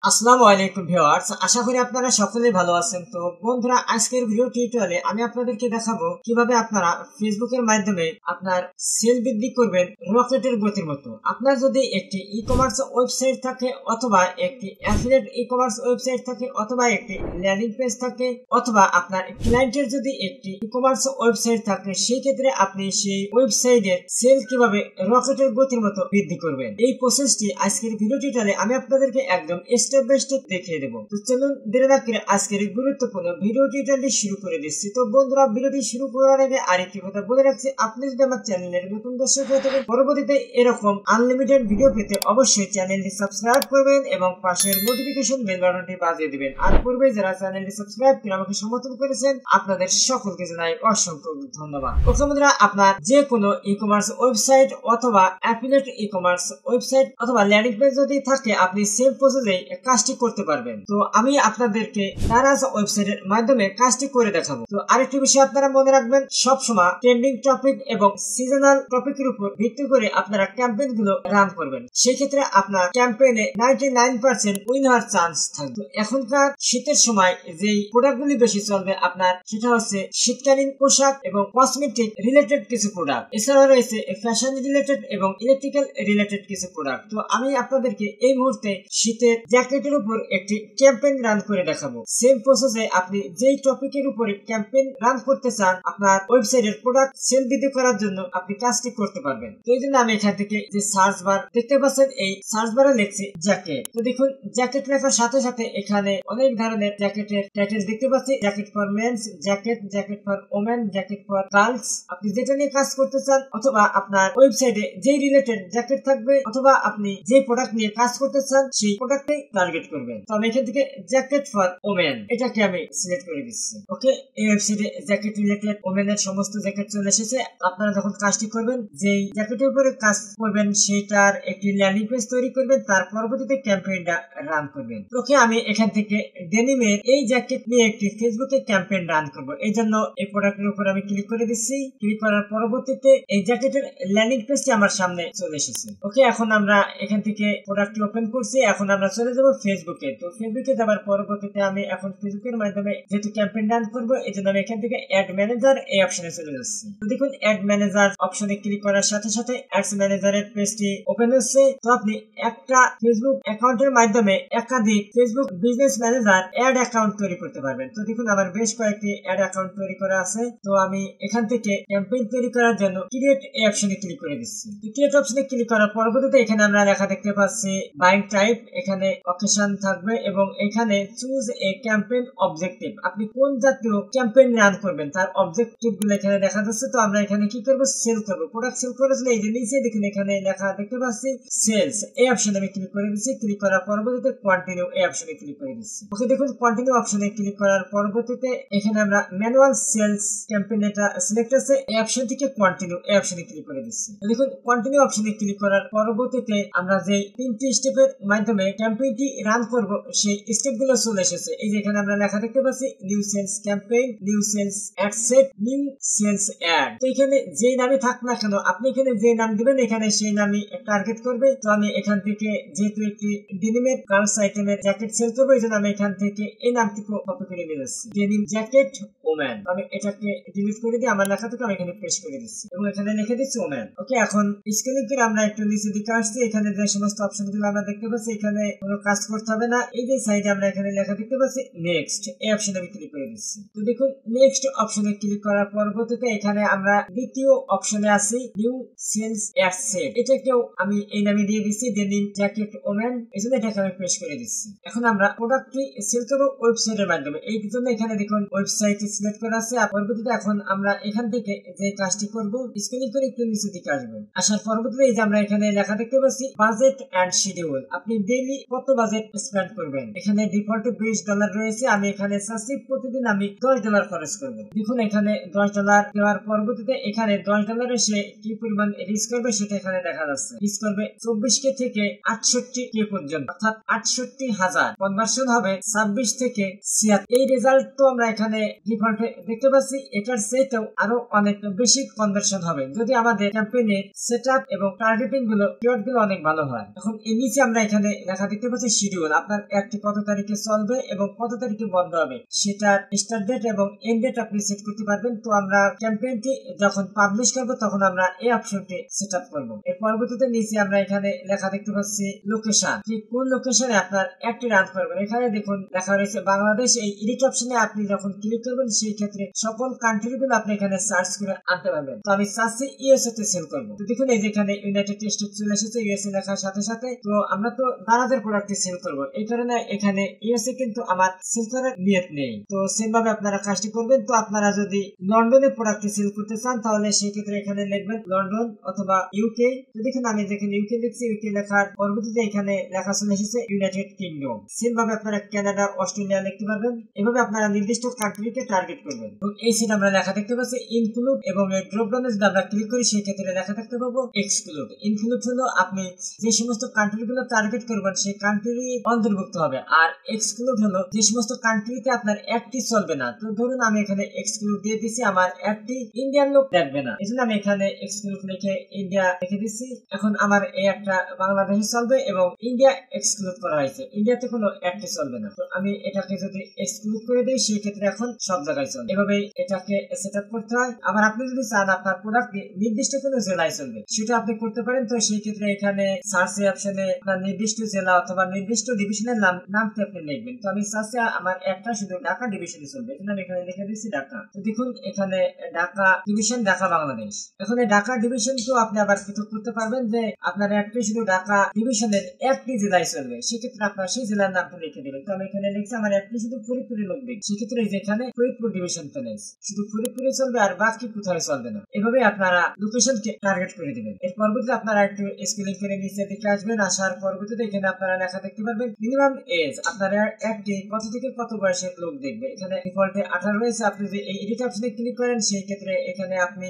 আসসালামু আলাইকুম ভিউয়ার্স, আশা করি আপনারা সকলেই ভালো আছেন। তো বন্ধুরা, আজকের ভিডিও টিউটোরিয়ালে আমি আপনাদেরকে দেখাবো কিভাবে আপনারা ফেসবুকের মাধ্যমে আপনার সেল বৃদ্ধি করবেন রকেটের গতির মতো। আপনার যদি একটি ই কমার্স ওয়েবসাইট থাকে, অথবা একটি অ্যাফিলিয়েট ই কমার্স ওয়েবসাইট থাকে, অথবা একটি ল্যান্ডিং পেজ থাকে, অথবা আপনার ক্লায়েন্টের যদি একটি ই কমার্স ওয়েবসাইট থাকে, সেই ক্ষেত্রে আপনি সেই ওয়েবসাইটের সেল কিভাবে রকেটের গতির মতো বৃদ্ধি করবেন, এই প্রসেসটি আজকের ভিডিও টিউটোরিয়ালে আমি আপনাদেরকে একদম স্টেপ বাই স্টেপ দেখিয়ে দেবো। তো চলুন দেরি না করে আজকের এই গুরুত্বপূর্ণ ভিডিও টিউটোরিয়ালটি শুরু করে দিচ্ছি। তো বন্ধুরা, ভিডিওটি শুরু করার আগে আরেকটি কথা বলে রাখছি, আপনি যদি আমার চ্যানেলের নতুন দর্শক হয়ে থাকেন, পরবর্তীতে এরকম আনলিমিটেড ভিডিও পেতে অবশ্যই চ্যানেলটি সাবস্ক্রাইব করবেন এবং পাশের নোটিফিকেশন বেল বাটনটি বাজিয়ে দিবেন। আর পূর্বে যারা চ্যানেলটি সাবস্ক্রাইব করে আমাকে সমর্থন করেছেন, আপনাদের সকলকে জানাই অসংখ্য ধন্যবাদ। ওকে বন্ধুরা, আপনার যে কোনো ই কমার্স ওয়েবসাইট অথবা অ্যাফিলিয়েট ই কমার্স ওয়েবসাইট অথবা ল্যান্ডিং পেজ যদি থাকে, আপনি সেম প্রসেসে কাজটি করতে পারবেন। তো আমি আপনাদেরকে দারাজ ওয়েবসাইটের মাধ্যমে কাজটি করে দেখাবো। তো আরেকটি বিষয় আপনারা মনে রাখবেন, সবসময় ট্রেন্ডিং টপিক এবং সিজনাল টপিকের উপর ভিত্তি করে আপনারা ক্যাম্পেইন গুলো রান করবেন। সেই ক্ষেত্রে আপনার ক্যাম্পেইনে 99% উইন হওয়ার চান্স থাকবে। এখনকার শীতের সময় যেই প্রোডাক্ট গুলি বেশি চলবে আপনার, সেটা হচ্ছে শীতকালীন পোশাক এবং কসমেটিক রিলেটেড কিছু প্রোডাক্ট। এছাড়া রয়েছে ফ্যাশন রিলেটেড এবং ইলেকট্রিক্যাল রিলেটেড কিছু প্রোডাক্ট। তো আমি আপনাদেরকে এই মুহূর্তে শীতের জ্যাকেটের উপর একটি ক্যাম্পেইন রান করে দেখাবো। সেম প্রসেসে আপনি যেই টপিকের উপরে ক্যাম্পেইন রান করতে চান, আপনার ওয়েবসাইটের প্রোডাক্ট সেল বৃদ্ধি করার জন্য আপনি কাজটি করতে পারবেন। তো এই জন্য আমি এখান থেকে যে সার্চ বার দেখতে পাচ্ছেন, এই সার্চ বারে লিখছি জ্যাকেট। তো দেখুন, জ্যাকেট লেখার সাথে সাথে এখানে অনেক ধরনের জ্যাকেটের টাইটেল দেখতে পাচ্ছি। Jacket for men's, jacket for women, jacket for girls. আপনি যেটা নিয়ে কাজ করতে চান, অথবা আপনার ওয়েবসাইটে যেই রিলেটেড জ্যাকেট থাকবে, অথবা আপনি যে প্রোডাক্ট নিয়ে কাজ করতে চান, সেই প্রোডাক্টটাই টার্গেট করবেন। তো আমি এখান থেকে জ্যাকেট ফর ওমেন এটাকে আমি সিলেক্ট করে দিচ্ছি। ওকে, এই ওয়েবসাইটে জ্যাকেট রিলেটেড ওমেনের সমস্ত জ্যাকেট চলে এসেছে। আপনারা যখন কাজটি করবেন, যেই জ্যাকেটের উপরে কাজ করবেন সেটার একটি ল্যান্ডিং পেজ তৈরি করবেন, তার পরবর্তীতে ক্যাম্পেইনটা রান করবেন। ওকে, আমি এখান থেকে ডেনিমের এই জ্যাকেট নিয়ে একটি ফেসবুকে ক্যাম্পেইন রান করব। এই জন্য এই প্রোডাক্টের উপর আমি ক্লিক করে দিচ্ছি। ক্লিক করার পরবর্তীতে এই জ্যাকেটের ল্যান্ডিং পেজটি আমার সামনে চলে এসেছে। ওকে, এখন আমরা এখান থেকে প্রোডাক্টটি ওপেন করছি। এখন আমরা চলে যাব ফেসবুকে। তো ফেসবুকে যাবার পরবর্তীতে আমি এখন ফেসবুকের মাধ্যমে যেহেতু ক্যাম্পেইন রান করবো, এই জন্য আমি এখান থেকে অ্যাড ম্যানেজার এই অপশনে চলে যাচ্ছি। তো দেখুন, অ্যাড ম্যানেজার অপশনে ক্লিক করার সাথে সাথে অ্যাডস ম্যানেজারের পেজটি ওপেন হচ্ছে। তো আপনি একটা ফেসবুক অ্যাকাউন্টের মাধ্যমে একাধিক Facebook business manager ad account তৈরি করতে পারবেন। তো দেখুন, আমার বেশ কয়েকটি অ্যাড অ্যাকাউন্ট তৈরি করা আছে। তো আমি এখান থেকে ক্যাম্পেইন তৈরি করার জন্য ক্রিয়েট এই অপশনে ক্লিক করে দিচ্ছি। তো ক্রিয়েট অপশনে ক্লিক করার পরবর্তীতে এখানে আমরা লেখা দেখতে পাচ্ছি বাইং টাইপ, এখানে অকেশন থাকবে এবং এখানে চুজ এ ক্যাম্পেইন অবজেক্টিভ। আপনি কোন জাতীয় ক্যাম্পেইন রান করবেন তার অবজেক্টিভ গুলো এখানে দেখা যাচ্ছে। তো আমরা এখানে কি করব, সেল করব। প্রোডাক্ট সেল করার জন্য এই যে নিচে দেখুন এখানে লেখা দেখতে পাচ্ছি সেলস, এই অপশনে আমি ক্লিক করে দিচ্ছি। ক্লিক করার পরবর্তীতে কন্টিনিউ এই অপশনে ক্লিক করে দিচ্ছি। ওকে, দেখুন কন্টিনিউ অপশনে ক্লিক করার পরবর্তীতে এখানে আমরা ম্যানুয়াল সেলস ক্যাম্পেইন এটা সিলেক্ট আছে, এই অপশন থেকে কন্টিনিউ এই অপশনে ক্লিক করে দিচ্ছি। দেখুন, কন্টিনিউ অপশনে ক্লিক করার পরবর্তীতে আমরা যে তিনটি স্টেপের মাধ্যমে ক্যাম্পেইনটি রান করব, সেই স্টেপগুলো চলে এসেছে। এই যে এখানে আমরা লেখা দেখতে পাচ্ছি new sales campaign, new sales ad set, new sales ad. তো এখানে যেই নামই থাক না কেন, আপনি এখানে যে নাম দিবেন এখানে সেই নামই টার্গেট করবে। তো আমি এখান থেকে যেহেতু একটি ডেনিমের গার্লস আইটেমের জ্যাকেট সেল করবো, এই জন্য আমি এখান থেকে এই নামটিকে কপি করে নিয়ে যাচ্ছি, ডেনিম জ্যাকেট ওম্যান। আমি এটাকে ডিলিট করে দিয়ে আমার লেখাটাকে আমি এখানে পেস্ট করে দিচ্ছি এবং এখানে লিখে দিচ্ছি ওম্যান। ওকে, এখন স্ক্রিনে গিয়ে আমরা একটু নিচে দিকে আসছি। এখানে যে সমস্ত অপশনগুলো আমরা দেখতে পাচ্ছি, এখানে কোনো কাজ করতে হবে না। এই যে সাইডে আমরা এখানে লেখা দেখতে পাচ্ছি নেক্সট, এই অপশনে আমি ক্লিক করে দিচ্ছি। তো দেখুন, নেক্সট অপশনে ক্লিক করার পরবর্তীতে এখানে আমরা দ্বিতীয় অপশনে আছি নিউ সেলস অ্যাড সেট। এটাকেও আমি এই নামে দিয়ে দিচ্ছি ডেনিম জ্যাকেট ওম্যান, এই জন্য এটাকে আমি পেস্ট করে দিচ্ছি। এখন আমরা প্রোডাক্টটি সেল করবো ওয়েবসাইটের মাধ্যমে। এই জন্য এখানে দেখুন ওয়েবসাইট সিলেক্ট করা আছে। আর পরবর্তীতে এখন আমরা এখান থেকে যে কাজটি করব, স্ক্রিন করে একটু নিচে দিকে আসবো। আসার পরবর্তীতে এই যে আমরা এখানে লেখা দেখতে পাচ্ছি বাজেট এন্ড শিডিউল। আপনি ডেইলি কত বাজেট স্পেন্ড করবেন। এখানে ডিফল্ট $20 রয়েছে। আমি এখানে চাচ্ছি প্রতিদিন আমি $10 খরচ করব। দেখুন, এখানে $10 দেওয়ার পরবর্তীতে এখানে $10 সে কি পরিমাণ রিচ করবে সেটা এখানে দেখা যাচ্ছে। রিচ করবে 24K থেকে 68K পর্যন্ত, অর্থাৎ 68,000। কনভার্সন হবে 26 থেকে 76। এই রেজাল্ট তো আমরা এখানে ডিফল্টে দেখতে পাচ্ছি। এটার চেয়েও আরো অনেক বেশি কনভার্সন হবে যদি আমাদের ক্যাম্পেইনের সেটআপ এবং টার্গেটিং গুলো কিওয়ার্ড গুলো অনেক ভালো হয়। এখন এর নিচে আমরা এখানে লেখা দেখতে পাচ্ছি শিডিউল, আপনার অ্যাডটি কত তারিখে চলবে এবং কত তারিখে বন্ধ হবে সেটার স্টার্ট ডেট এবং এন্ড ডেট আপনি সেট করতে পারবেন। তো আমরা ক্যাম্পেইনটি যখন পাবলিশ করব তখন আমরা এই অপশনটি সেট আপ করবো। এর পরবর্তীতে নিচে আমরা এখানে লেখা দেখতে পাচ্ছি লোকেশন, ঠিক কোন লোকেশনে আপনার অ্যাডটি রান করবেন। এখানে দেখুন লেখা রয়েছে বাংলাদেশ। এই এডিট অপশনে আপনি যখন ক্লিক করবেন সেই ক্ষেত্রে সকল কান্ট্রি গুলো আপনি এখানে সার্চ করে আনতে পারবেন। তো আমি চাচ্ছি ইউএসএ তে সেল করবো। তো দেখুন এই যে এখানে ইউনাইটেড স্টেট চলে এসেছে ইউএসএ লেখার সাথে সাথে। তো আমরা তো দারাজের প্রোডাক্টটি সেল করবো, এই কারণে এখানে ইউএসএ কিন্তু আমার সেল করার নিয়ত নেই। তো সেম ভাবে আপনারা কাজটি করবেন। তো আপনারা যদি লন্ডনের প্রোডাক্টটি সেল করতে চান তাহলে সেই ক্ষেত্রে এখানে লিখবেন লন্ডন অথবা ইউকে। তো দেখুন আমি যেখানে ইউকে লিখছি, ইউকে লেখার পরবর্তীতে এখানে লেখা চলে এসেছে ইউনাইটেড কিংডম। সেম ভাবে আপনারা কানাডা, অস্ট্রেলিয়া লিখতে পারবেন। এভাবে আপনারা নির্দিষ্ট কান্ট্রিকে টার্গেট করবেন। এবং এই সেট আমরা লেখা দেখতে পাচ্ছি ইনক্লুড, এবং এই ড্রপ ডাউনে যদি আমরা ক্লিক করি সেই ক্ষেত্রে লেখা দেখতে পাবো এক্সক্লুড। ইনক্লুড হলো আপনি যে সমস্ত কান্ট্রিগুলো টার্গেট করবেন সেই কান্ট্রি অন্তর্ভুক্ত হবে, আর এক্সক্লুড হলো যে সমস্ত কান্ট্রিতে আপনার অ্যাডটি চলবে না। তো ধরুন আমি এখানে এক্সক্লুড দিয়ে দিচ্ছি, আমার অ্যাডটি ইন্ডিয়ান লোক দেখবে না, এজন্য আমি এখানে এক্সক্লুড লিখে ইন্ডিয়া লিখে দিচ্ছি। এখন আমার এই একটা বাংলাদেশে চলবে এবং ইন্ডিয়া এক্সক্লুড করা হয়েছে, ইন্ডিয়াতে কোনো অ্যাডটি চলবে না। তো আমি এটাকে যদি এক্সক্লুড করে দিই সেই ক্ষেত্রে এখন সব জায়গায় চলবে। এভাবে এটাকে সেট আপ করতে হয়। আবার আপনি যদি চান আপনার প্রোডাক্ট নির্দিষ্ট কোনো জেলায় চলবে সেটা আপনি করতে পারেন। তো সেই ক্ষেত্রে এখানে সার্চ অপশনে আপনার নির্দিষ্ট জেলা অথবা নির্দিষ্ট ডিভিশনের নামটি আপনি লিখবেন। তো আমি চাচ্ছি আমার একটা শুধু ঢাকা ডিভিশনে চলবে, এজন্য আমি এখানে লিখে দিচ্ছি ঢাকা। তো দেখুন এখানে ঢাকা ডিভিশন, ঢাকা বাংলাদেশ। এখন এই ঢাকা ডিভিশন তো আপনি আবার পৃথক করতে পারবেন যে আপনার একটি শুধু ঢাকা ডিভিশনের একটি জেলায় চলবে, সেক্ষেত্রে আপনার সেই জেলার নামটা লিখে দেবেন। তো আমি এখানে লিখছি আমার একটি শুধু ফরিদপুরে লিখবে, সেক্ষেত্রে যেখানে ফরিদপুর ডিভিশন প্যালেস শুধু ফরিদপুরে চলবে আর বাকি কোথায় চলবে না। এভাবে আপনারা লোকেশনকে টার্গেট করে দিবেন। এর পরবর্তীতে আপনারা একটু স্ক্রলিং করে নিচে দিকে আসবেন। আসার পরবর্তীতে এখানে আপনারা লেখা দেখতে পারবেন মিনিমাম এজ, আপনার একটি কত থেকে কত বয়সের লোক দেখবে। এখানে ডিফল্টে 18 রয়েছে। আপনি যদি এই এডিট অপশনে ক্লিক করেন সেই ক্ষেত্রে এখানে আপনি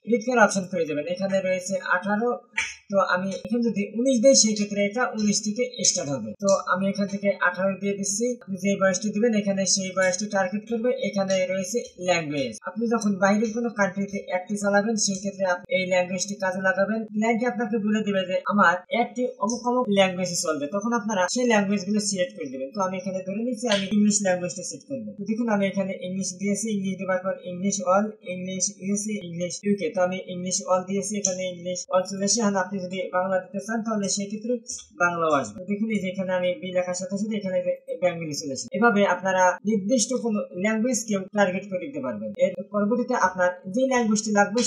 এডিট করার অপশন পেয়ে যাবেন। এখানে রয়েছে 18। তো আমি এখানে যদি 19 দিই সেই ক্ষেত্রে এটা 19 থেকে স্টার্ট হবে। তো আমি এখান থেকে 18 দিয়ে দিচ্ছি। আপনি যে বয়সটি দিবেন এখানে সেই বয়সটি টার্গেট করবে। এখানে রয়েছে ল্যাঙ্গুয়েজ, আপনি যখন বাইরের কোনো কান্ট্রিতে অ্যাডটি চালাবেন সেই ক্ষেত্রে আপনি এই ল্যাঙ্গুয়েজটি কাজে লাগাবেন। ক্লায়েন্ট আপনাকে বলে দিবে যে আমার অ্যাডটি অমুক অমুক ল্যাঙ্গুয়েজে চলবে, তখন আপনারা সেই ল্যাঙ্গুয়েজ গুলো সিলেক্ট করে দিবেন। তো আমি এখানে ধরে নিচ্ছি আমি ইংলিশ ল্যাঙ্গুয়েজটা সেট করব। তো দেখুন আমি এখানে ইংলিশ দিয়েছি, ইংলিশ দেওয়ার পর English all, English USA, English UK. তো আমি ইংলিশ অল দিয়েছি, এখানে ইংলিশ অল চলে এসে আপনি যদি বাংলা দিতে চান তাহলে সেই ক্ষেত্রে বাংলাও আসবে। দেখুন এই যে এখানে আমি বি লেখার সাথে সাথে এখানে বেঙ্গলি চলে এসেছে। এভাবে আপনারা নির্দিষ্ট কোন ল্যাঙ্গুয়েজ কেউ টার্গেট করে দিতে পারবেন। এর পরবর্তীতে আপনার যে ল্যাঙ্গুয়েজটি লাগবে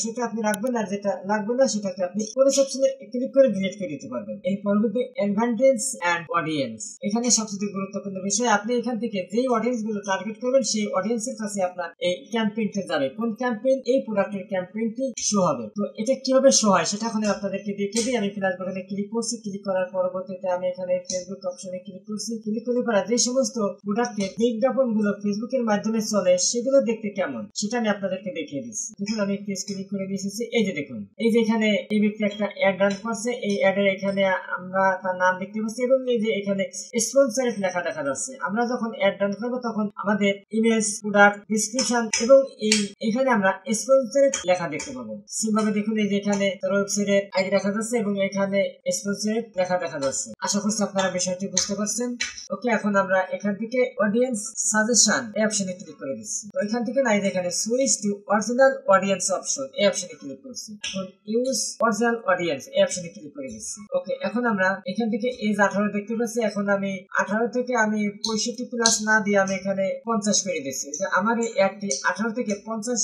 সেটা আপনি রাখবেন, আর যেটা লাগবে না সেটাকে আপনি কোন অপশনে ক্লিক করে ডিলিট করে দিতে পারবেন। এর পরবর্তীতে অ্যাডভান্টেজ এন্ড অডিয়েন্স, এখানে সবচেয়ে গুরুত্বপূর্ণ বিষয় আপনি এখান থেকে যেই অডিয়েন্স গুলো টার্গেট করবেন সেই অডিয়েন্সের কাছে আপনার এই ক্যাম্পেইনটা যাবে, কোন ক্যাম্পেইন, এই প্রোডাক্টের ক্যাম্পেইনটি শো হবে। তো এটা কিভাবে শো হয় সেটা এখন আপনাদেরকে দেখিয়ে দিই। আমি প্লাস বাটনে ক্লিক করছি, ক্লিক করার পরবর্তীতে আমি এখানে ফেসবুক অপশনে ক্লিক করছি। ক্লিক করলে পরে যে সমস্ত প্রোডাক্টের বিজ্ঞাপন গুলো ফেসবুকের মাধ্যমে চলে সেগুলো দেখতে কেমন সেটা আমি আপনাদেরকে দেখিয়ে দিচ্ছি। দেখুন আমি পেজ ক্লিক করে দিয়েছি। এই যে দেখুন এই যে এখানে এই ব্যক্তি একটা অ্যাড রান করছে, এই অ্যাডের এখানে আমরা তার নাম দেখতে পাচ্ছি এবং এই যে এখানে স্পন্সরেড লেখা দেখা যাচ্ছে। আমরা যখন অ্যাড রান করবো তখন আমাদের ইমেজ, প্রোডাক্ট ডিসক্রিপশন এবং এখানে আমরা স্পন্সরেড লেখা দেখতে পাবো। সিমভাবে দেখুন এই যে এখানে তার ওয়েবসাইটের আইডি দেখা যাচ্ছে এবং এখানে স্পন্সরেড লেখা দেখা যাচ্ছে। আশা করছি আপনারা বিষয়টি বুঝতে পারছেন। ওকে, এখন আমরা এখান থেকে অডিয়েন্স সাজেশন এই অপশনে ক্লিক করে দিচ্ছি। তো এখান থেকে না এখানে switch to original audience option এই অপশনে ক্লিক করছি। এখন ইউজ অরিজিনাল অডিয়েন্স এই অপশনে ক্লিক করে দিচ্ছি। ওকে, এখন আমরা এখান থেকে এজ 18 দেখতে পাচ্ছি। এখন আমি 18 থেকে আমি 65 প্লাস না দিয়ে আমি এখানে 50 করে দিচ্ছি, যে আমার এই অ্যাডটি 18 থেকে 50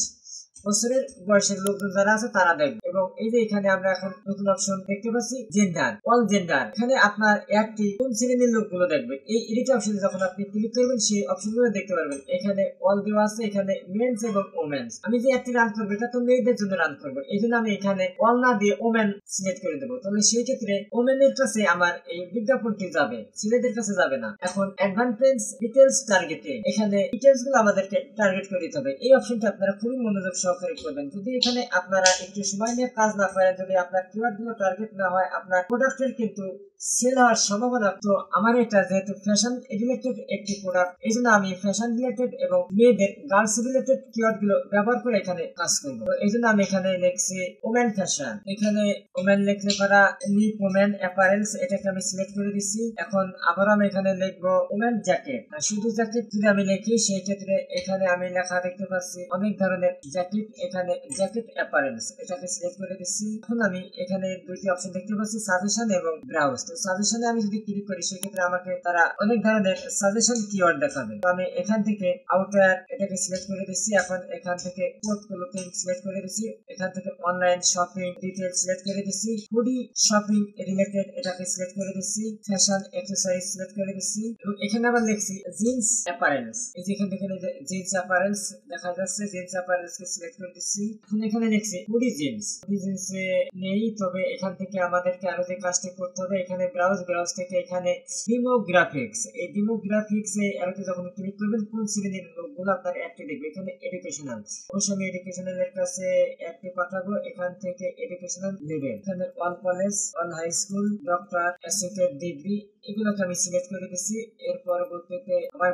বছরের বয়সের লোকজন যারা আছে তারা দেখবে। এবং এই যে এখানে আমরা এখন নতুন অপশন দেখতে পাচ্ছি জেন্ডার, অল জেন্ডার। এখানে আপনার অ্যাডটি কোন শ্রেণীর লোকগুলো দেখবে এই এডিট অপশনে যখন আপনি ক্লিক করবেন সেই অপশনগুলো দেখতে পারবেন। এখানে অল দেওয়া আছে, এখানে মেন্স এবং ওমেন্স। আমি যে অ্যাডটি রান করবো এটা তো মেয়েদের জন্য রান করবো, এই জন্য আমি এখানে অল না দিয়ে ওমেন সিলেক্ট করে দেবো। তাহলে সেই ক্ষেত্রে ওমেনের কাছে আমার এই বিজ্ঞাপনটি যাবে, ছেলেদের কাছে যাবে না। এখন অ্যাডভান্টেজ ডিটেলস টার্গেটিং, এখানে ডিটেলস গুলো আমাদেরকে টার্গেট করে দিতে হবে। এই অপশনটা আপনারা খুবই মনোযোগ সহকারে করবেন। যদি এখানে আপনারা একটু সময় নিয়ে কাজ না করেন, যদি আপনার কিওয়ার্ড গুলো টার্গেট না হয়, আপনার প্রোডাক্টের কিন্তু সেল হওয়ার সম্ভাবনা। তো আমার এটা যেহেতু ফ্যাশন রিলেটেড একটি প্রোডাক্ট, এই জন্য আমি ফ্যাশন রিলেটেড এবং মেয়েদের গার্লস রিলেটেড কিওয়ার্ড গুলো ব্যবহার করে এখানে কাজ করবো। তো এই জন্য আমি এখানে লিখছি ওমেন ফ্যাশন। এখানে ওমেন লিখলে করা নিপ ওমেন অ্যাপারেলস, এটাকে আমি সিলেক্ট করে দিচ্ছি। এখন আবার আমি এখানে লিখবো ওমেন জ্যাকেট। শুধু জ্যাকেট যদি আমি লিখি সেই ক্ষেত্রে এখানে আমি লেখা দেখতে পাচ্ছি অনেক ধরনের জ্যাকেট। এখানে জ্যাকেট অ্যাপারেলস এটাকে সিলেক্ট করে দিচ্ছি। এখন আমি এখানে দুইটি অপশন দেখতে পাচ্ছি, সাজেশন এবং ব্রাউজ। তো সাজেশনে আমি যদি ক্লিক করি সেক্ষেত্রে আমাকে তারা অনেক ধরনের সাজেশন কিওয়ার্ড দেখাবে। তো আমি এখান থেকে আউটওয়্যার এটাকে সিলেক্ট করে দিচ্ছি। এখন এখান থেকে কোড ক্লোথিং সিলেক্ট করে দিচ্ছি। এখান থেকে অনলাইন শপিং ডিটেইল সিলেক্ট করে দিচ্ছি। ফুডি শপিং রিলেটেড এটাকে সিলেক্ট করে দিচ্ছি। ফ্যাশন অ্যাকসেসরিজ সিলেক্ট করে দিচ্ছি এবং এখানে আবার লিখছি জিন্স অ্যাপারেলস। এই যে এখান থেকে জিন্স অ্যাপারেলস দেখা যাচ্ছে, জিন্স অ্যাপারেলস কে সিলেক্ট করে দিচ্ছি। এখন এখানে লিখছি ফুডি জিন্স। ফুডি জিন্সে নেই, তবে এখান থেকে আমাদেরকে আরো যে কাজটি করতে হবে, এখানে ব্রাউজ থেকে এখানে ডেমোগ্রাফিক্স, এই ডেমোগ্রাফিক্স এ আরোতে যখন ক্লিক করবেন কোন শ্রেণীর লোকগুলো আপনার অ্যাডটি দেখবে। এখানে এডুকেশনাল, অবশ্যই আমি এডুকেশনাল এর কাছে অ্যাডটি পাঠাবো। এখান থেকে এডুকেশনাল লেভেল, এখানে all college, all high school, doctor, associate degree এগুলোকে আমি সিলেক্ট করে দিচ্ছি। এর পরবর্তীতে আবার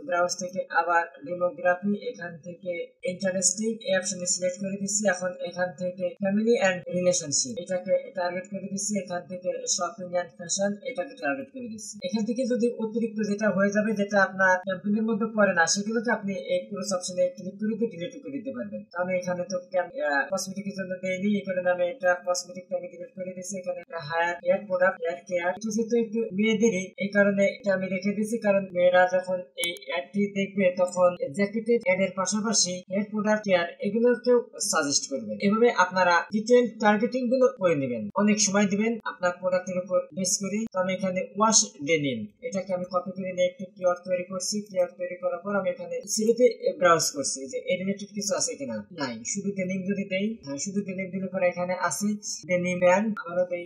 ব্রাউজ থেকে আবার ডেমোগ্রাফি, এখান থেকে ইন্টারেস্টিং এই অপশনে সিলেক্ট করে দিচ্ছি। এখন এখান থেকে ফ্যামিলি এন্ড রিলেশনশিপ এটাকে টার্গেট করে দিচ্ছি। এখান থেকে শপিং এন্ড ফ্যাশন এটাকে টার্গেট করে দিচ্ছি। এখান থেকে যদি অতিরিক্ত যেটা হয়ে যাবে, যেটা আপনার ক্যাম্পেইনের মধ্যে পড়ে না, সেগুলোকে আপনি এই ক্রস অপশনে ক্লিক করে দিয়ে ডিলিট করে দিতে পারবেন। তো আমি এখানে তো কসমেটিকের জন্য দেইনি, এই কারণে আমি এটা কসমেটিকটা আমি ডিলিট করে দিয়েছি। এখানে হেয়ার প্রোডাক্ট, হেয়ার কেয়ার, যেহেতু একটু মেয়েদেরই এই কারণে এটা আমি রেখে দিয়েছি, কারণ মেয়েরা যখন এই অ্যাডটি দেখবে তখন জ্যাকেটের অ্যাড এর পাশাপাশি হেয়ার প্রোডাক্ট কেয়ার এগুলোকেও সাজেস্ট করবেন। এভাবে আপনারা ডিটেইল টার্গেটিং গুলো করে নেবেন, অনেক সময় দিবেন আপনার প্রোডাক্টের উপর বেস করে। তো আমি এখানে ওয়াশ ডেনিম এটাকে আমি কপি করে নিয়ে একটি কিওয়ার্ড তৈরি করছি। কিওয়ার্ড তৈরি করার পর আমি এখানে সিরিতে ব্রাউজ করছি যে এর রিলেটেড কিছু আছে কিনা। নাই, শুধু ডেনিম যদি দেই, হ্যাঁ শুধু ডেনিম দিলে পরে এখানে আছে ডেনিম ব্র্যান্ড, আবারও দেই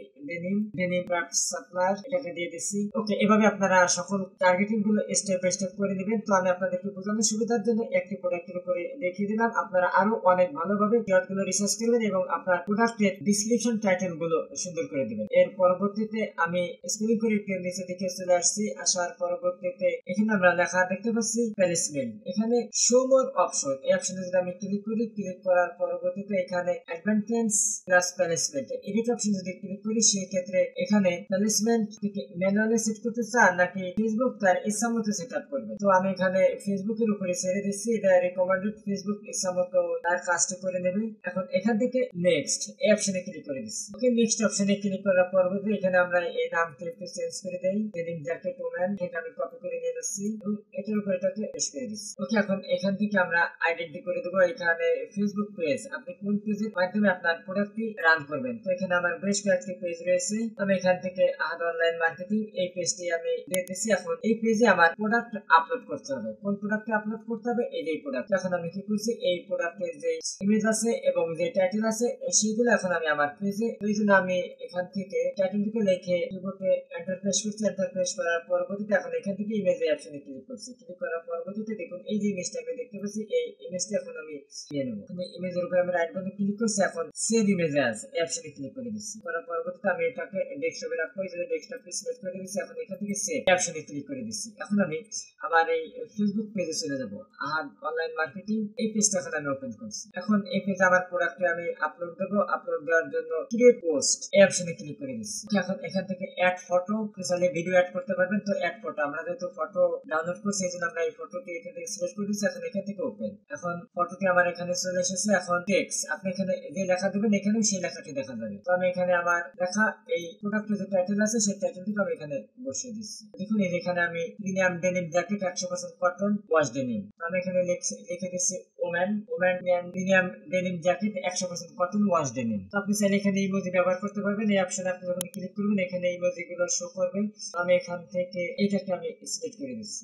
ডেনিম ক্রাফট সাপ্লায়ার এটাকে দিয়ে দিচ্ছি। ওকে, এভাবে আপনারা সকল টার্গেটিং গুলো স্টেপ বাই স্টেপ করে নেবেন। তো আমি আপনাদেরকে বোঝানোর সুবিধার জন্য একটি প্রোডাক্টের উপরে দেখিয়ে দিলাম। আপনারা আরো অনেক ভালোভাবে কিওয়ার্ড গুলো রিসার্চ করবেন এবং আপনার প্রোডাক্টের ডিসক্রিপশন টাইটেল গুলো সুন্দর করে দিবেন। এর পরবর্তীতে আমি স্ক্রিন করে একটু নিচে দিকে চলে আসছি। আসার পরবর্তীতে এখানে আমরা লেখা দেখতে পাচ্ছি প্লেসমেন্ট, এখানে শো মোর অপশন, এই অপশনে যদি আমি ক্লিক করি, ক্লিক করার পরবর্তীতে এখানে advantage plus placement edit option যদি ক্লিক করি, সেই ক্ষেত্রে এখানে প্লেসমেন্ট থেকে ম্যানুয়ালি সেট করতে চান নাকি ফেসবুক তার ইচ্ছা মতো সেট আপ করবে। তো আমি এখানে ফেসবুকের উপরে ছেড়ে দিচ্ছি, এটা রিকমেন্ডেড, ফেসবুক ইচ্ছা মতো তার কাজটি করে নেবে। এখন এখান থেকে নেক্সট এই অপশনে ক্লিক করে দিচ্ছি। ওকে, নেক্সট অপশনে ক্লিক করার পরবর্তী এখানে আমরা এই নামটি একটু চেঞ্জ করে দেই, ডেনিম জ্যাকেট ওম্যান, এটা আমি কপি করে নিয়ে যাচ্ছি এবং এটার উপর এটাকে পেস্ট করে দিচ্ছি। ওকে, এখন এখান থেকে আমরা আইডেন্টি করে দেবো এখানে ফেসবুক পেজ, আপনি কোন পেজের মাধ্যমে আপনার প্রোডাক্টটি রান করবেন। তো এখানে আমার বেশ কয়েকটি পেজ রয়েছে, আমি এখান থেকে আহাদ অনলাইন মার্কেটিং এই পেজটি আমি দিয়ে দিচ্ছি। এখন এই পেজে আমার প্রোডাক্ট আপলোড করতে হবে। কোন প্রোডাক্টে আপলোড করতে হবে? এই প্রোডাক্ট। এখন আমি কি করছি, এই প্রোডাক্টের যে ইমেজ আছে এবং যে টাইটেল আছে সেগুলো এখন আমি আমার পেজে, ওই জন্য আমি এখান থেকে টাইটেলটিকে লিখে কিবোর্ডে এন্টার প্রেস করছি। এন্টার প্রেস করার পরবর্তীতে এখন এখান থেকে ইমেজ অপশনে ক্লিক করছি। ক্লিক করার পরবর্তীতে দেখুন এই যে ইমেজটা আমি দেখতে পাচ্ছি, এই ইমেজটা এখন আমি নিয়ে নেব। ইমেজের উপরে আমি রাইট বাটনে ক্লিক করছি, এখন সেভ ইমেজ অ্যাজ এই অপশনে ক্লিক করে দিচ্ছি। করার পরবর্তীতে আমি এটাকে ডেস্কটপে রাখবো, এই জন্য ডেস্কটপে সিলেক্ট করে দিচ্ছি। এখন এখান থেকে সেভ অপশনে ক্লিক করে দিচ্ছি। এখন আমি আবার এই ফেসবুক পেজে চলে যাব, আহাদ অনলাইন মার্কেটিং এই পেজটা এখন আমি ওপেন করছি। এখন এই পেজে আমার প্রোডাক্টে আমি আপলোড দেবো। আপলোড দেওয়ার জন্য ক্রিয়েট পোস্ট এই অপশনে ক্লিক করে দিচ্ছি। এখন এখান থেকে অ্যাড ফটো, চাইলে ভিডিও অ্যাড করতে পারবেন। তো অ্যাড ফটো, আমরা যেহেতু ফটো ডাউনলোড করছি এই জন্য আমরা এই ফটোটি এখান থেকে সিলেক্ট করে দিচ্ছি। এখন এখান থেকে ওপেন, এখন ফটোটি আমার এখানে চলে এসেছে। এখন টেক্সট, আপনি এখানে যে লেখা দেবেন এখানেও সেই লেখাটি দেখা যাবে। তো আমি এখানে আমার লেখা এই প্রোডাক্টের যে টাইটেল আছে সেই টাইটেলটিকে আমি এখানে বসিয়ে দিচ্ছি। দেখুন এই এখানে আমি premium denim jacket 100% cotton wash denim, আমি এখানে লিখে দিচ্ছি woman premium denim jacket 100% cotton wash denim. তো আপনি চাইলে এখানে ইমোজি ব্যবহার করতে পারবেন। এই অপশনে আপনি যখন ক্লিক করবেন এখানে ইমোজি গুলো শো করবে। আমি এখান থেকে এটাকে আমি সিলেক্ট করে দিচ্ছি,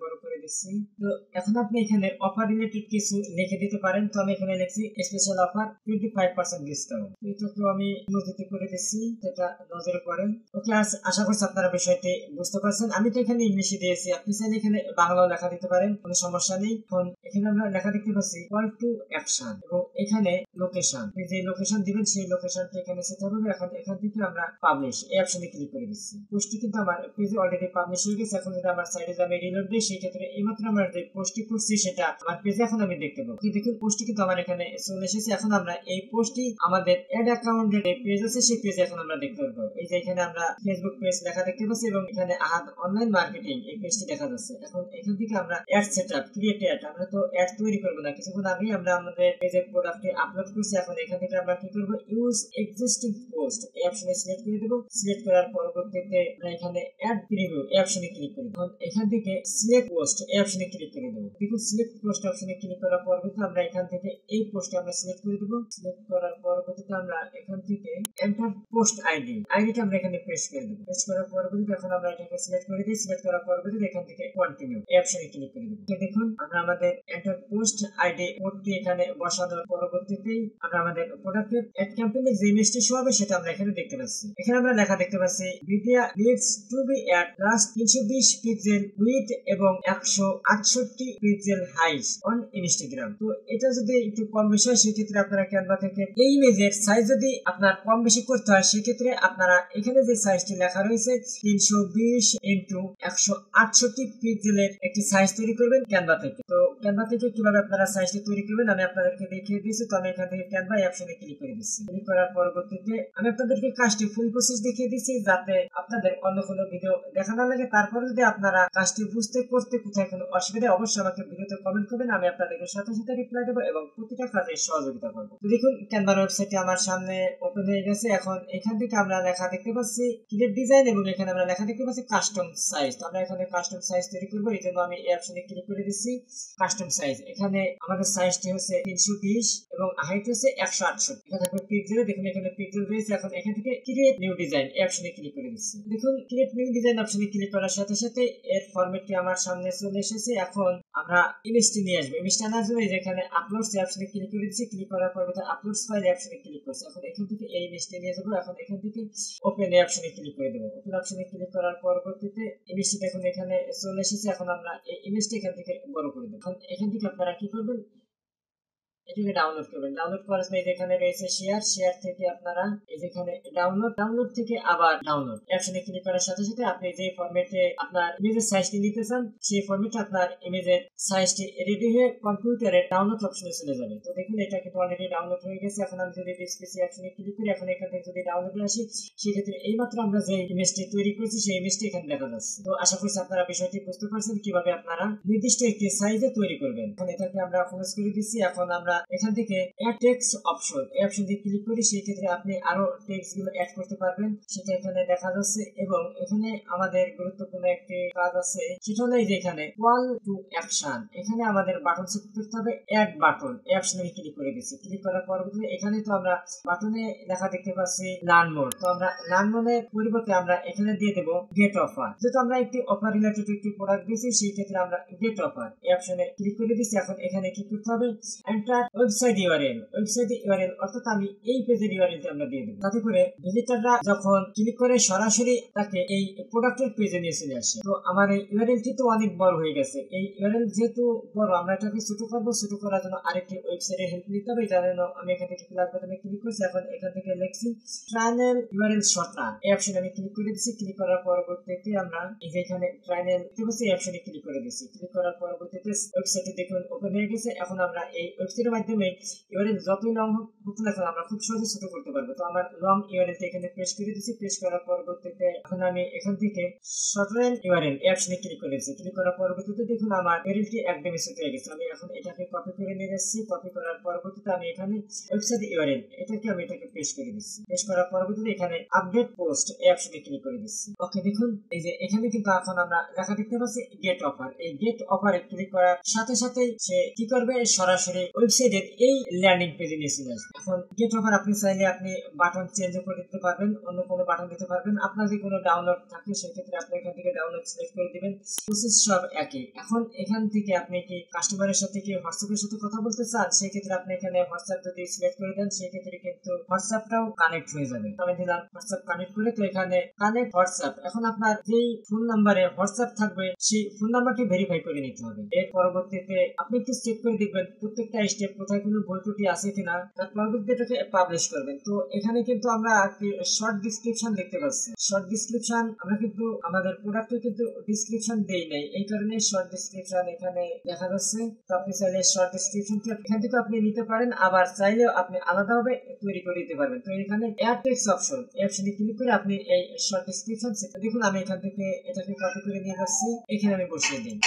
বড় করে দিচ্ছি। তো এখন আপনি এখানে অফার রিলেটেড কিছু লিখে দিতে পারেন। তো আমি এখানে লিখছি স্পেশাল অফার 25% ডিসকাউন্ট। এটাকেও আমি ইমোজিতে করে দিচ্ছি, সেটা নজরে পড়ে। ওকে, আশা করছি আপনারা বিষয়টি বুঝতে পারছেন। আমি তো এখানে ইংলিশে দিয়েছি, আপনি চাইলে এখানে বাংলাও লেখা দিতে পারেন, কোনো সমস্যা নেই। এখন এখানে আমরা লেখা দেখতে পাচ্ছি কল টু অ্যাকশন এবং এখানে লোকেশন, যে লোকেশন দিবেন সেই লোকেশনটা এখানে সেট হবে। এখন এখান থেকে আমরা পাবলিশ এই অপশনে ক্লিক করে দিচ্ছি। পোস্টটি কিন্তু আমার পেজে অলরেডি পাবলিশ হয়ে গেছে। এখন যদি আমার সাইডে আমি রিলোড দিই, সেই ক্ষেত্রে এইমাত্র আমরা যে পোস্টটি করছি সেটা আমার পেজে এখন আমি দেখতে পাবো। দেখুন পোস্টটি কিন্তু আমার এখানে চলে এসেছে। এখন আমরা এই পোস্টটি আমাদের অ্যাড অ্যাকাউন্টের যে পেজ আছে সেই পেজে এখন আমরা দেখতে পাবো। এই যে এখানে আমরা ফেসবুক পেজ লেখা দেখতে পাচ্ছি এবং এখানে আহাদ অনলাইন মার্কেটিং এই পেজটি দেখা যাচ্ছে। এখন এখান থেকে আমরা অ্যাড সেটআপ ক্রিয়েট অ্যাড, আমরা তো অ্যাড তৈরি করবো না, কিছুক্ষণ আগেই আমরা আমাদের পেজের প্রোডাক্টে আপলোড করছি। এখন এখান থেকে আমরা কি করবো, ইউজ এক্সিস্টিং পোস্ট এই অপশনে সিলেক্ট করে দেবো। সিলেক্ট করার পরবর্তীতে আমরা এখানে অ্যাড প্রিভিউ এই অপশনে ক্লিক করে দেবো। এখান থেকে সিলেক্ট পোস্ট এই অপশনে ক্লিক করে দেবো। দেখুন সিলেক্ট পোস্ট অপশনে ক্লিক করার পরবর্তীতে আমরা এখান থেকে এই পোস্টে আমরা সিলেক্ট করে দেবো। সিলেক্ট করার পরবর্তীতে আমরা এখান থেকে এন্টার পোস্ট আইডিটা আমরা এখানে পেস্ট করে দেবো। পেস্ট করার পরবর্তীতে এখন আমরা এটাকে সিলেক্ট করে দিই। সিলেক্ট করার পরবর্তীতে এখান থেকে কন্টিনিউ এই অপশনে ক্লিক করে দেবো। দেখুন আমরা আমাদের এন্টার পোস্ট আইডি কোডটি এখানে বসানোর পরবর্তীতেই আমরা আমাদের প্রোডাক্টের অ্যাড ক্যাম্পেইনের যে ইমেজটি শো হবে সেটা আমরা এখানে দেখতে পাচ্ছি। এখানে আমরা লেখা দেখতে পাচ্ছি media needs to be at plus 320 pixel with এবং 168 পিক্সেল হাইট অন ইনস্টাগ্রাম। তো এটা যদি একটু কম বেশি হয় সেক্ষেত্রে আপনারা ক্যানভা থেকে এই ইমেজের সাইজ যদি আপনার কম বেশি করতে হয় সেক্ষেত্রে আপনারা এখানে যে সাইজটি লেখা রয়েছে 320 ইন্টু 168 পিক্সেলের একটি সাইজ তৈরি করবেন ক্যানভা থেকে। তো ক্যানভা থেকে কিভাবে আপনারা সাইজটি তৈরি করবেন আমি আপনাদেরকে দেখিয়ে দিয়েছি। তো আমি এখান থেকে ক্যানভা অপশনে ক্লিক করে দিচ্ছি। ক্লিক করার পরবর্তীতে আমি আপনাদেরকে কাজটি ফুল প্রসেস দেখিয়ে দিচ্ছি যাতে আপনাদের অন্য কোনো ভিডিও দেখা না লাগে। তারপরে যদি আপনারা কাজটি বুঝতে করতে কোথায় কোনো অসুবিধা অবশ্যই আমাকে ভিডিওতে কমেন্ট করবেন, আমি আপনাদেরকে সাথে সাথে রিপ্লাই দেবো এবং প্রতিটা কাজে সহযোগিতা করবো। তো দেখুন ক্যানভার ওয়েবসাইটটি আমার সামনে ওপেন হয়ে গেছে। এখন এখান থেকে আমরা লেখা দেখতে পাচ্ছি ক্রিয়েট ডিজাইন এবং এখানে আমরা লেখা দেখতে পাচ্ছি কাস্টম সাইজ। তো আমরা এখানে কাস্টম সাইজ তৈরি করবো, এই জন্য আমি এই অপশনে ক্লিক করে দিচ্ছি। কাস্টম সাইজ, এখানে আমাদের সাইজটি হচ্ছে 320 এবং হাইট হচ্ছে 168। এটা থাকবে পিক্সেলে, দেখুন এখানে পিক্সেল রয়েছে। এখন এখান থেকে ক্রিয়েট নিউ ডিজাইন এই অপশনে ক্লিক করে দিচ্ছি। দেখুন ক্রিয়েট নিউ ডিজাইন অপশনে ক্লিক করার সাথে সাথে এর ফরম্যাটটি আমার সামনে চলে এসেছে। এখন আমরা ইমেজটি নিয়ে আসবো। ইমেজটা আনার জন্য যেখানে আপলোডস এই অপশনে ক্লিক করে দিচ্ছি। ক্লিক করার পর আপলোডস ফাইল এই অপশনে ক্লিক করছি। এখন এখান থেকে এই ইমেজটি নিয়ে যাবো। এখন এখান থেকে ওপেন এই অপশনে ক্লিক করে দেবো। ওপেন অপশনে ক্লিক করার পরবর্তীতে ইমেজটি দেখুন এখানে চলে এসেছে। এখন আমরা এই ইমেজটি এখান থেকে বড় করে দেবো। এখন এখান থেকে আপনারা কি করবেন, এটাকে ডাউনলোড করবেন। ডাউনলোড করার সময় যেখানে রয়েছে শেয়ার থেকে আপনারা এই যেখানে ডাউনলোড থেকে আবার ডাউনলোড অপশনে ক্লিক করার সাথে সাথে আপনি যে ফরম্যাটে আপনার ইমেজের সাইজটি নিতে চান সেই ফরম্যাটে আপনার ইমেজের সাইজটি রেডি হয়ে কম্পিউটারের ডাউনলোড অপশনে চলে যাবে। তো দেখুন এটা কিন্তু অলরেডি ডাউনলোড হয়ে গেছে। এখন আমি যদি ডিসপ্লে অপশনে ক্লিক করি, এখন এখান থেকে যদি ডাউনলোডে আসি সেক্ষেত্রে এইমাত্র আমরা যে ইমেজটি তৈরি করেছি সেই ইমেজটি এখানে দেখা যাচ্ছে। তো আশা করছি আপনারা বিষয়টি বুঝতে পারছেন কিভাবে আপনারা নির্দিষ্ট একটি সাইজে তৈরি করবেন। এখন এটাকে আমরা ক্লোজ করে দিচ্ছি। এখন আমরা এখান থেকে অ্যাড টেক্সট অপশন এই অপশন দিয়ে ক্লিক করি, সেই ক্ষেত্রে আপনি আরো টেক্সট গুলো অ্যাড করতে পারবেন, সেটা এখানে দেখা যাচ্ছে। এবং এখানে আমাদের গুরুত্বপূর্ণ একটি কাজ আছে, সেটা হলো এই যে এখানে কল টু অ্যাকশন, এখানে আমাদের বাটন সেট করতে হবে অ্যাড বাটন এই অপশনে ক্লিক করে দিচ্ছি। ক্লিক করার পরবর্তীতে এখানে তো আমরা বাটনে লেখা দেখতে পাচ্ছি লার্ন মোর। তো আমরা লার্ন মোরের পরিবর্তে আমরা এখানে দিয়ে দেব গেট অফার। যেহেতু আমরা একটি অফার রিলেটেড একটি প্রোডাক্ট দিয়েছি সেই ক্ষেত্রে আমরা গেট অফার এই অপশনে ক্লিক করে দিচ্ছি। এখন এখানে কি করতে হবে, এন্টার ওয়েবসাইট ইউআরএল অর্থাৎ আমি এই পেজের ইউআরএলটি আমরা দিয়ে দেব, যাতে করে ভিজিটররা যখন ক্লিক করে সরাসরি তাকে এই প্রোডাক্টের পেজে নিয়ে চলে আসে। তো আমার এই ইউআরএলটি তো অনেক বড় হয়ে গেছে। এই ইউআরএল যেহেতু বড়, আমরা এটাকে ছোট করবো। ছোট করার জন্য আরেকটি ওয়েবসাইটের হেল্প নিতে হবে। যার জন্য আমি এখান থেকে প্লাস বাটনে ক্লিক করছি। এখন এখান থেকে লিখছি ট্রায়াল ইউআরএল শর্টকাট এই অপশনে আমি ক্লিক করে দিচ্ছি। ক্লিক করার পরবর্তীতে আমরা এই যে এখানে ট্রায়াল এই অপশনে ক্লিক করে দিচ্ছি। ক্লিক করার পরবর্তীতে ওয়েবসাইটটি দেখুন ওপেন হয়ে গেছে। এখন আমরা এই ওয়েবসাইটের মাধ্যমে ইউআরএল যতই লং হোক না কেন আমরা খুব সহজে ছোট করতে পারবো। তো আমার লং ইউআরএলটা এখানে পেস্ট করে দিচ্ছি। পেস্ট করার পরবর্তীতে এখন আমি এখান থেকে শর্টেন ইউআরএল এই অপশনে ক্লিক করেছি। ক্লিক করার পরবর্তীতে দেখুন আমার ইউআরএলটি একদমই ছোট হয়ে গেছে। আমি এখন এটাকে কপি করে নিয়ে যাচ্ছি। কপি করার পরবর্তীতে আমি এখানে ওয়েবসাইট ইউআরএল এটাকে পেস্ট করে দিচ্ছি। পেস্ট করার পরবর্তীতে এখানে আপডেট পোস্ট এই অপশনে ক্লিক করে দিচ্ছি। ওকে, দেখুন এই যে এখানে কিন্তু এখন আমরা লেখা দেখতে পাচ্ছি গেট অফার। এই গেট অফারে ক্লিক করার সাথে সাথে সে কি করবে, সরাসরি ওয়েবসাইট সেদিন এই ল্যান্ডিং পেজে নিয়ে চলে আসবে। এখন গেট অফার আপনি চাইলে আপনি বাটন চেঞ্জ করে দিতে পারবেন, অন্য কোনো বাটন দিতে পারবেন। আপনার যদি কোনো ডাউনলোড থাকে সেক্ষেত্রে আপনি এখান থেকে ডাউনলোড সিলেক্ট করে দিবেন। প্রসেস সব একই। এখন এখান থেকে আপনি কি কাস্টমারের সাথে কি হোয়াটসঅ্যাপের সাথে কথা বলতে চান, সেক্ষেত্রে আপনি এখানে হোয়াটসঅ্যাপ যদি সিলেক্ট করে দেন সেক্ষেত্রে কিন্তু হোয়াটসঅ্যাপটাও কানেক্ট হয়ে যাবে। আমি দিলাম হোয়াটসঅ্যাপ কানেক্ট করে, তো এখানে কানেক্ট হোয়াটসঅ্যাপ। এখন আপনার যেই ফোন নাম্বারে হোয়াটসঅ্যাপ থাকবে সেই ফোন নাম্বারটি ভেরিফাই করে নিতে হবে। এর পরবর্তীতে আপনি একটু চেক করে দেখবেন প্রত্যেকটা স্টেপ কোথায় কোনো ভুল ত্রুটি আছে কিনা, তার পরবর্তীতে এটাকে পাবলিশ করবেন। তো এখানে কিন্তু আমরা একটি শর্ট ডিসক্রিপশন দেখতে পাচ্ছি। শর্ট ডিসক্রিপশন আমরা কিন্তু আমাদের প্রোডাক্টে কিন্তু ডিসক্রিপশন দেই নাই, এই কারণে শর্ট ডিসক্রিপশন এখানে দেখা যাচ্ছে। তো আপনি চাইলে শর্ট ডিসক্রিপশনটি এখান থেকে আপনি নিতে পারেন, আবার চাইলেও আপনি আলাদাভাবে তৈরি করে দিতে পারবেন। তো এখানে অ্যাড টেক্সট অপশন, এই অপশনে ক্লিক করে আপনি এই শর্ট ডিসক্রিপশন দেখুন। আমি এখান থেকে এটাকে কপি করে নিয়ে যাচ্ছি, এখানে আমি বসিয়ে দিই।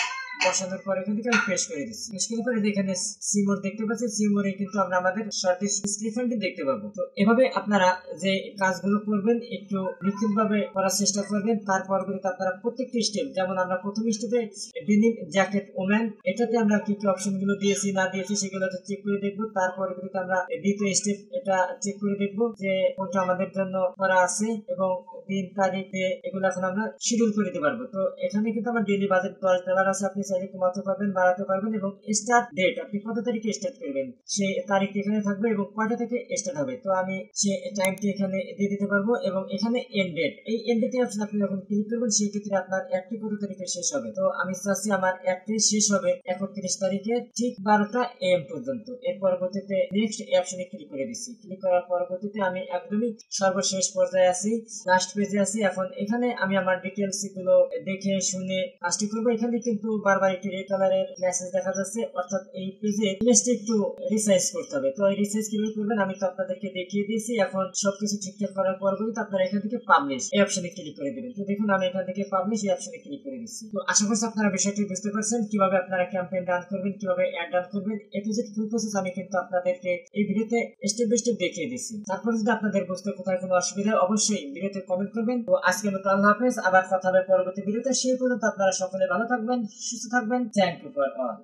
বসানোর পর এখান থেকে আমি পেস্ট করে দিচ্ছি। পেস্ট করার পরে এখানে সিমোর দেখতে পাচ্ছি, সিমোরে কিন্তু আমরা আমাদের শর্ট ডিসক্রিপশনটি দেখতে পাবো। তো এভাবে আপনারা যে কাজগুলো করবেন একটু নিখুঁতভাবে করার চেষ্টা করবেন। তার পরবর্তীতে আপনারা প্রত্যেকটি স্টেপ, যেমন আমরা প্রথম স্টেপে ডেনিম জ্যাকেট ওমেন, এটাতে আমরা কি কি অপশনগুলো দিয়েছি না দিয়েছি সেগুলো চেক করে দেখবো। তার পরবর্তীতে আমরা দ্বিতীয় স্টেপ এটা চেক করে দেখবো যে কোনটা আমাদের জন্য করা আছে এবং দিন তারিখ এগুলো এখন আমরা শিডিউল করে দিতে পারবো। তো এখানে কিন্তু আমার ডেইলি বাজেট $10 আছে, আপনি চাইলে কমাতে পারবেন, বাড়াতে পারবেন, এবং স্টার্ট ডেট আপনি কত তারিখে স্টার্ট করবেন সেই তারিখটি এখানে থাকবে এবং কয়টা থেকে স্টার্ট হবে। তো আমি সেই টাইমটি এখানে দিয়ে দিতে পারবো এবং এখানে এন্ড ডেট, এই এন্ড ডেটে অপশন আপনি যখন ক্লিক করবেন সেই ক্ষেত্রে আপনার অ্যাডটি কত তারিখে শেষ হবে। তো আমি চাচ্ছি আমার অ্যাডটি শেষ হবে 31 তারিখে ঠিক 12টা AM পর্যন্ত। এর পরবর্তীতে নেক্সট অপশনে ক্লিক করে দিচ্ছি। ক্লিক করার পরবর্তীতে আমি একদমই সর্বশেষ পর্যায়ে আছি, লাস্ট পেজে আছি। এখন এখানে আমি আমার ডিটেলস গুলো দেখে শুনে কাজটি করবো। এখানে কিন্তু বারবার একটি রেড কালারের মেসেজ দেখা যাচ্ছে, অর্থাৎ এই পেজে ইমেজটা একটু রিসাইজ করতে হবে। তো এই রিসাইজ কিভাবে করবেন আমি তো আপনাদেরকে দেখিয়ে দিয়েছি। এখন সবকিছু ঠিকঠাক করার পরবর্তীতে আপনারা এখান থেকে পাবলিশ এই অপশনে ক্লিক করে দিবেন। তো দেখুন আমি এখান থেকে পাবলিশ এই অপশনে ক্লিক করে দিচ্ছি। তো আশা করছি আপনারা বিষয়টি বুঝতে পারছেন কিভাবে আপনারা ক্যাম্পেইন রান করবেন, কিভাবে অ্যাড রান করবেন। এ টু জেড ফুল প্রসেস আমি কিন্তু আপনাদেরকে এই ভিডিওতে স্টেপ বাই স্টেপ দেখিয়ে দিচ্ছি। তারপর যদি আপনাদের বুঝতে কোথায় কোনো অসুবিধা অবশ্যই ভিডিওতে কমেন্ট করবেন। তো আজকের মতো আল্লাহ হাফেজ, আবার কথা হবে পরবর্তী ভিডিওতে। সেই পর্যন্ত আপনারা সকলে ভালো থাকবেন, সুস্থ থাকবেন। Thank you for all.